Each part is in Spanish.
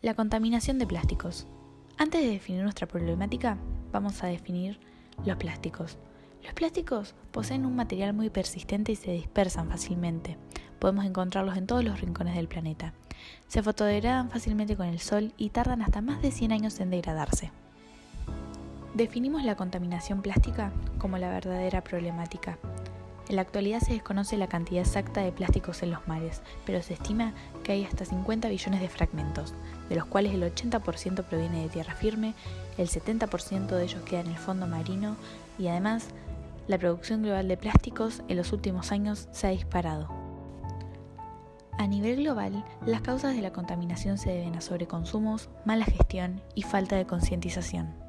La contaminación de plásticos. Antes de definir nuestra problemática, vamos a definir los plásticos. Los plásticos poseen un material muy persistente y se dispersan fácilmente. Podemos encontrarlos en todos los rincones del planeta. Se fotodegradan fácilmente con el sol y tardan hasta más de 100 años en degradarse. Definimos la contaminación plástica como la verdadera problemática. En la actualidad se desconoce la cantidad exacta de plásticos en los mares, pero se estima que hay hasta 50 billones de fragmentos, de los cuales el 80% proviene de tierra firme, el 70% de ellos queda en el fondo marino y además la producción global de plásticos en los últimos años se ha disparado. A nivel global, las causas de la contaminación se deben a sobreconsumos, mala gestión y falta de concientización.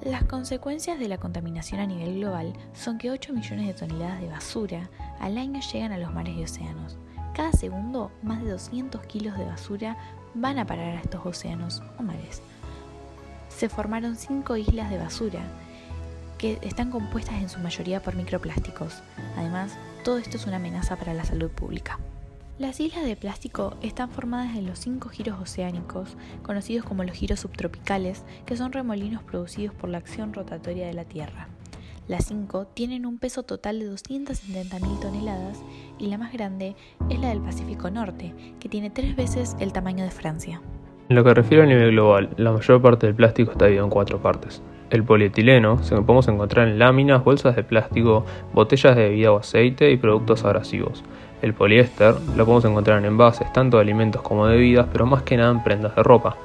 Las consecuencias de la contaminación a nivel global son que 8 millones de toneladas de basura al año llegan a los mares y océanos. Cada segundo, más de 200 kilos de basura van a parar a estos océanos o mares. Se formaron 5 islas de basura que están compuestas en su mayoría por microplásticos. Además, todo esto es una amenaza para la salud pública. Las islas de plástico están formadas en los 5 giros oceánicos, conocidos como los giros subtropicales, que son remolinos producidos por la acción rotatoria de la Tierra. Las 5 tienen un peso total de 270.000 toneladas y la más grande es la del Pacífico Norte, que tiene 3 veces el tamaño de Francia. En lo que refiere a nivel global, la mayor parte del plástico está dividido en 4 partes. El polietileno se lo podemos encontrar en láminas, bolsas de plástico, botellas de bebida o aceite y productos abrasivos. El poliéster lo podemos encontrar en envases, tanto de alimentos como de bebidas, pero más que nada en prendas de ropa.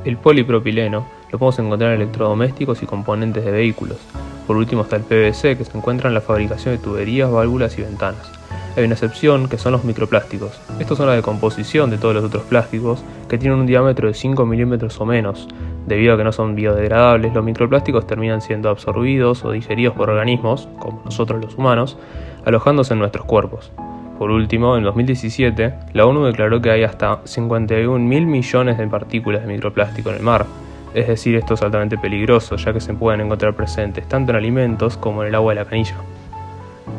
El polipropileno lo podemos encontrar en electrodomésticos y componentes de vehículos. Por último está el PVC, que se encuentra en la fabricación de tuberías, válvulas y ventanas. Hay una excepción, que son los microplásticos. Estos son la decomposición de todos los otros plásticos, que tienen un diámetro de 5 milímetros o menos. Debido a que no son biodegradables, los microplásticos terminan siendo absorbidos o digeridos por organismos, como nosotros los humanos, alojándose en nuestros cuerpos. Por último, en 2017, la ONU declaró que hay hasta 51.000 millones de partículas de microplástico en el mar. Es decir, esto es altamente peligroso, ya que se pueden encontrar presentes tanto en alimentos como en el agua de la canilla.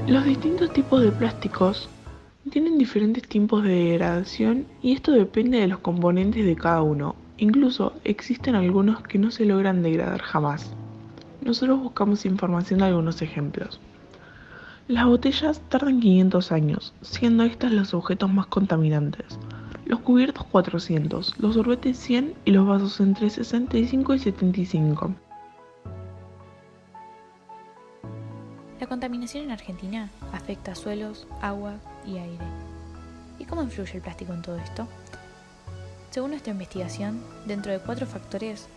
Los distintos tipos de plásticos tienen diferentes tipos de degradación y esto depende de los componentes de cada uno. Incluso existen algunos que no se logran degradar jamás. Nosotros buscamos información de algunos ejemplos. Las botellas tardan 500 años, siendo estas los objetos más contaminantes. Los cubiertos 400, los sorbetes 100 y los vasos entre 65 y 75. La contaminación en Argentina afecta a suelos, agua y aire. ¿Y cómo influye el plástico en todo esto? Según nuestra investigación, dentro de 4 factores,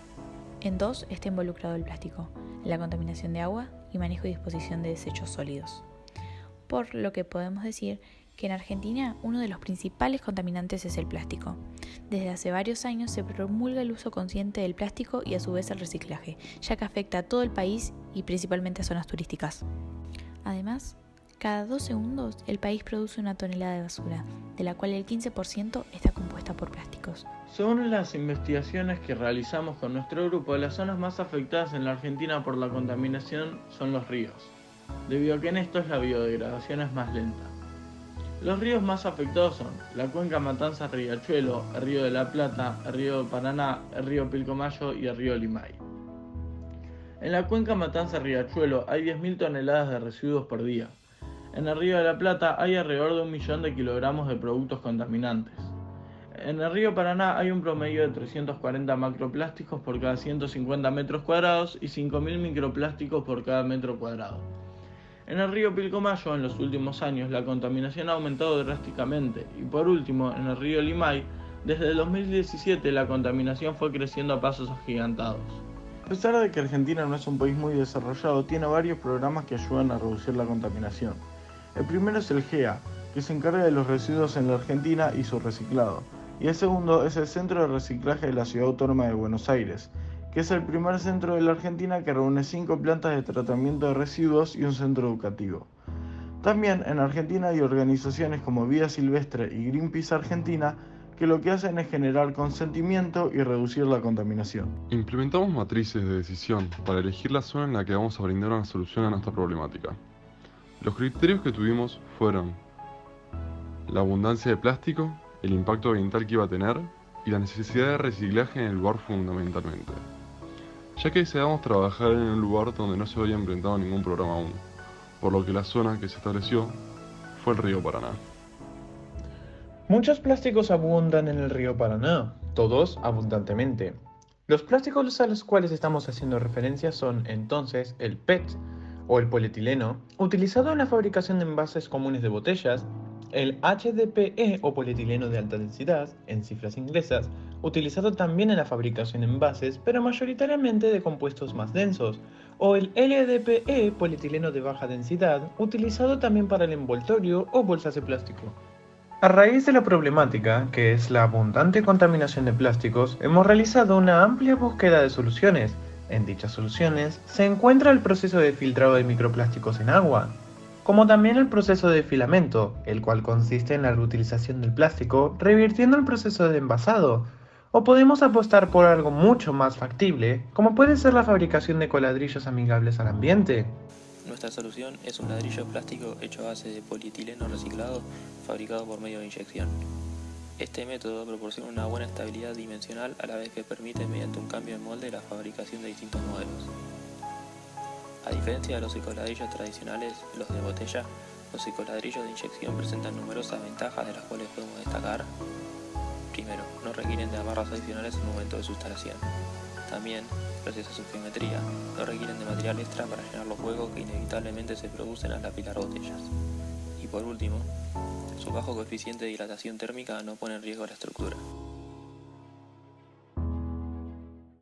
en 2 está involucrado el plástico: la contaminación de agua y manejo y disposición de desechos sólidos. Por lo que podemos decir que en Argentina uno de los principales contaminantes es el plástico. Desde hace varios años se promulga el uso consciente del plástico y a su vez el reciclaje, ya que afecta a todo el país y principalmente a zonas turísticas. Además, cada 2 segundos el país produce una tonelada de basura, de la cual el 15% está compuesta por plásticos. Según las investigaciones que realizamos con nuestro grupo, las zonas más afectadas en la Argentina por la contaminación son los ríos, debido a que en estos la biodegradación es más lenta. Los ríos más afectados son la cuenca Matanza-Riachuelo, el río de la Plata, el río Paraná, el río Pilcomayo y el río Limay. En la cuenca Matanza-Riachuelo hay 10.000 toneladas de residuos por día. En el río de la Plata hay alrededor de 1 millón de kilogramos de productos contaminantes. En el río Paraná hay un promedio de 340 macroplásticos por cada 150 metros cuadrados y 5.000 microplásticos por cada metro cuadrado. En el río Pilcomayo, en los últimos años, la contaminación ha aumentado drásticamente. Y por último, en el río Limay, desde el 2017 la contaminación fue creciendo a pasos agigantados. A pesar de que Argentina no es un país muy desarrollado, tiene varios programas que ayudan a reducir la contaminación. El primero es el GEA, que se encarga de los residuos en la Argentina y su reciclado. Y el segundo es el Centro de Reciclaje de la Ciudad Autónoma de Buenos Aires, que es el primer centro de la Argentina que reúne 5 plantas de tratamiento de residuos y un centro educativo. También en Argentina hay organizaciones como Vida Silvestre y Greenpeace Argentina que lo que hacen es generar consentimiento y reducir la contaminación. Implementamos matrices de decisión para elegir la zona en la que vamos a brindar una solución a nuestra problemática. Los criterios que tuvimos fueron la abundancia de plástico, el impacto ambiental que iba a tener y la necesidad de reciclaje en el lugar fundamentalmente, ya que deseamos trabajar en un lugar donde no se había implementado ningún programa aún, por lo que la zona que se estableció fue el río Paraná. Muchos plásticos abundan en el río Paraná, todos abundantemente. Los plásticos a los cuales estamos haciendo referencia son entonces el PET o el polietileno, utilizado en la fabricación de envases comunes de botellas, el HDPE o polietileno de alta densidad, en cifras inglesas, utilizado también en la fabricación de envases, pero mayoritariamente de compuestos más densos, o el LDPE, polietileno de baja densidad, utilizado también para el envoltorio o bolsas de plástico. A raíz de la problemática, que es la abundante contaminación de plásticos, hemos realizado una amplia búsqueda de soluciones. En dichas soluciones se encuentra el proceso de filtrado de microplásticos en agua, como también el proceso de filamento, el cual consiste en la reutilización del plástico, revirtiendo el proceso de envasado. O podemos apostar por algo mucho más factible, como puede ser la fabricación de coladrillos amigables al ambiente. Nuestra solución es un ladrillo de plástico hecho a base de polietileno reciclado fabricado por medio de inyección. Este método proporciona una buena estabilidad dimensional a la vez que permite mediante un cambio de molde la fabricación de distintos modelos. A diferencia de los ecoladrillos tradicionales, los de botella, los ecoladrillos de inyección presentan numerosas ventajas de las cuales podemos destacar. Primero, no requieren de amarras adicionales en el momento de su instalación. También, gracias a su geometría, no requieren de material extra para llenar los huecos que inevitablemente se producen al apilar botellas. Y por último, su bajo coeficiente de dilatación térmica no pone en riesgo la estructura.